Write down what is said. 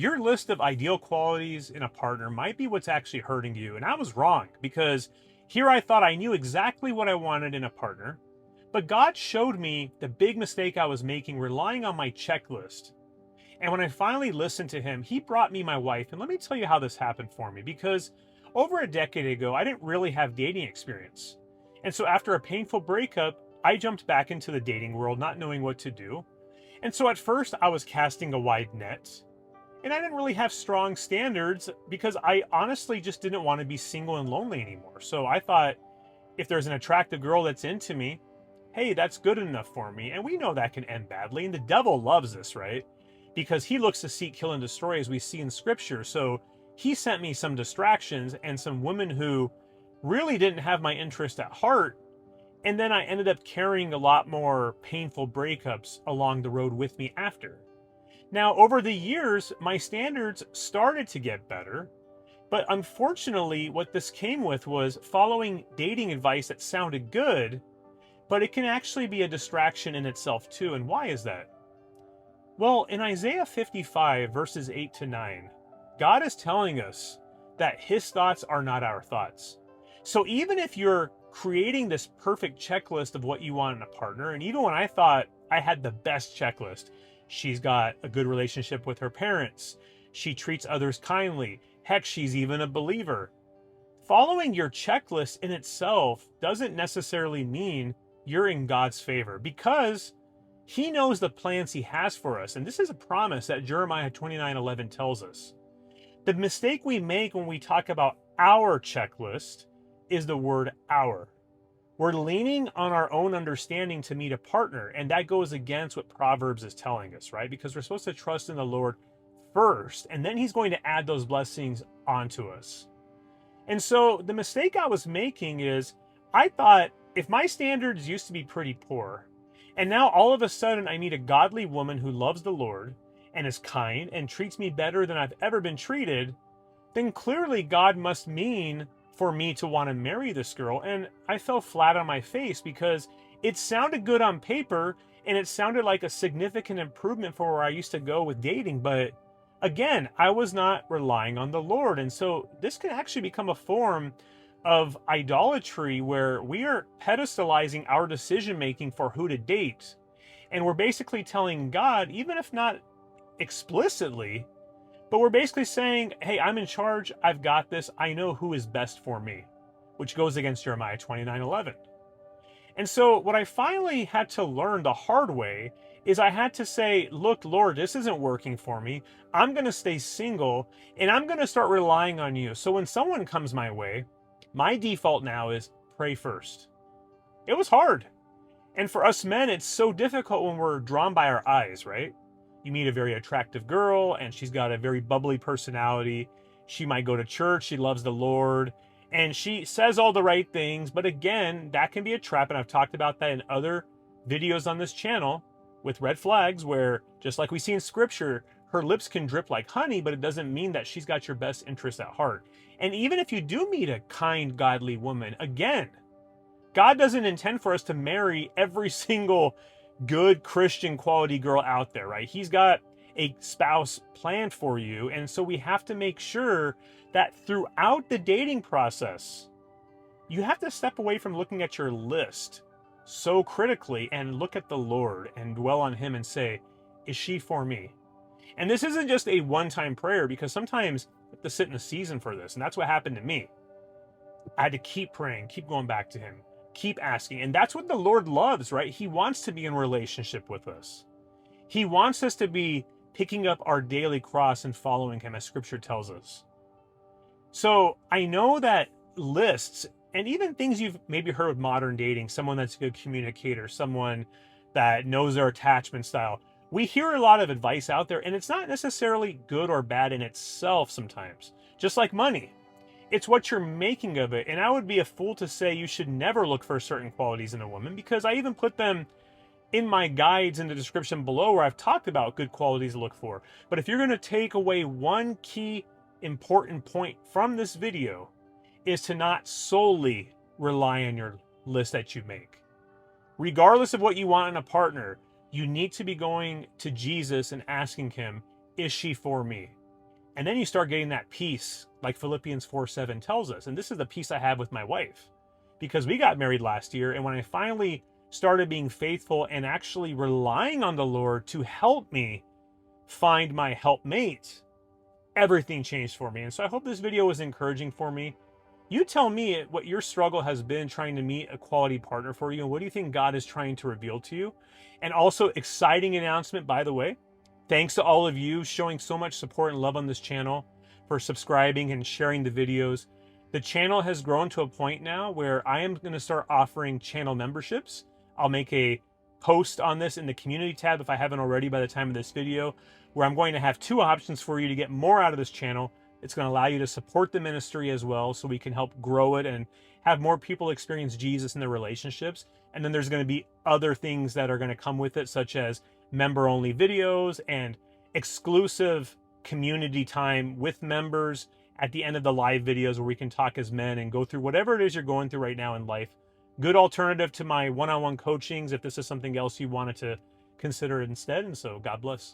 Your list of ideal qualities in a partner might be what's actually hurting you. And I was wrong because here I thought I knew exactly what I wanted in a partner, but God showed me the big mistake I was making relying on my checklist. And when I finally listened to him, he brought me my wife. And let me tell you how this happened for me, because over a decade ago, I didn't really have dating experience. And so after a painful breakup, I jumped back into the dating world, not knowing what to do. And so at first, I was casting a wide net. And I didn't really have strong standards because I honestly just didn't want to be single and lonely anymore. So I thought, if there's an attractive girl that's into me, hey, that's good enough for me. And we know that can end badly. And the devil loves this, right? Because he looks to seek, kill, and destroy, as we see in scripture. So he sent me some distractions and some women who really didn't have my interest at heart. And then I ended up carrying a lot more painful breakups along the road with me after. Now, over the years, my standards started to get better. But unfortunately, what this came with was following dating advice that sounded good, but it can actually be a distraction in itself too. And why is that? Well, in Isaiah 55, verses 8 to 9, God is telling us that his thoughts are not our thoughts. So even if you're creating this perfect checklist of what you want in a partner, and even when I thought I had the best checklist, she's got a good relationship with her parents, she treats others kindly, heck, she's even a believer. Following your checklist in itself doesn't necessarily mean you're in God's favor, because he knows the plans he has for us. And this is a promise that Jeremiah 29:11 tells us. The mistake we make when we talk about our checklist is the word our. We're leaning on our own understanding to meet a partner, and that goes against what Proverbs is telling us, right? Because we're supposed to trust in the Lord first, and then he's going to add those blessings onto us. And so the mistake I was making is I thought if my standards used to be pretty poor, and now all of a sudden I meet a godly woman who loves the Lord and is kind and treats me better than I've ever been treated, then clearly God must mean for me to want to marry this girl. And I fell flat on my face because it sounded good on paper and it sounded like a significant improvement for where I used to go with dating. But again, I was not relying on the Lord. And so this can actually become a form of idolatry where we are pedestalizing our decision making for who to date. And we're basically telling God, even if not explicitly, but we're basically saying, hey, I'm in charge. I've got this. I know who is best for me, which goes against Jeremiah 29:11. And so what I finally had to learn the hard way is I had to say, look, Lord, this isn't working for me. I'm going to stay single and I'm going to start relying on you. So when someone comes my way, my default now is pray first. It was hard. And for us men, it's so difficult when we're drawn by our eyes, right? You meet a very attractive girl and she's got a very bubbly personality. She might go to church. She loves the Lord and she says all the right things. But again, that can be a trap. And I've talked about that in other videos on this channel with red flags, where just like we see in scripture, her lips can drip like honey, but it doesn't mean that she's got your best interest at heart. And even if you do meet a kind, godly woman, again, God doesn't intend for us to marry every single good Christian quality girl out there, right? He's got a spouse planned for you. And so we have to make sure that throughout the dating process, you have to step away from looking at your list so critically and look at the Lord and dwell on him and say, is she for me? And this isn't just a one-time prayer, because sometimes you have to sit in a season for this. And that's what happened to me. I had to keep praying, keep going back to him, keep asking. And that's what the Lord loves, right? He wants to be in relationship with us. He wants us to be picking up our daily cross and following him, as scripture tells us. So I know that lists, and even things you've maybe heard with modern dating, someone that's a good communicator, someone that knows their attachment style. We hear a lot of advice out there, and it's not necessarily good or bad in itself sometimes. Just like money. It's what you're making of it. And I would be a fool to say you should never look for certain qualities in a woman, because I even put them in my guides in the description below where I've talked about good qualities to look for. But if you're going to take away one key important point from this video, is to not solely rely on your list that you make. Regardless of what you want in a partner, you need to be going to Jesus and asking him, is she for me? And then you start getting that peace, like Philippians 4:7 tells us. And this is the peace I have with my wife, because we got married last year. And when I finally started being faithful and actually relying on the Lord to help me find my helpmate, everything changed for me. And so I hope this video was encouraging for me. You tell me what your struggle has been trying to meet a quality partner for you, and what do you think God is trying to reveal to you? And also, exciting announcement, by the way, thanks to all of you showing so much support and love on this channel, for subscribing and sharing the videos. The channel has grown to a point now where I am going to start offering channel memberships. I'll make a post on this in the community tab if I haven't already by the time of this video, where I'm going to have 2 options for you to get more out of this channel. It's going to allow you to support the ministry as well, so we can help grow it and have more people experience Jesus in their relationships. And then there's going to be other things that are going to come with it, such as member-only videos and exclusive community time with members at the end of the live videos, where we can talk as men and go through whatever it is you're going through right now in life. Good alternative to my one-on-one coachings if this is something else you wanted to consider instead. And so God bless.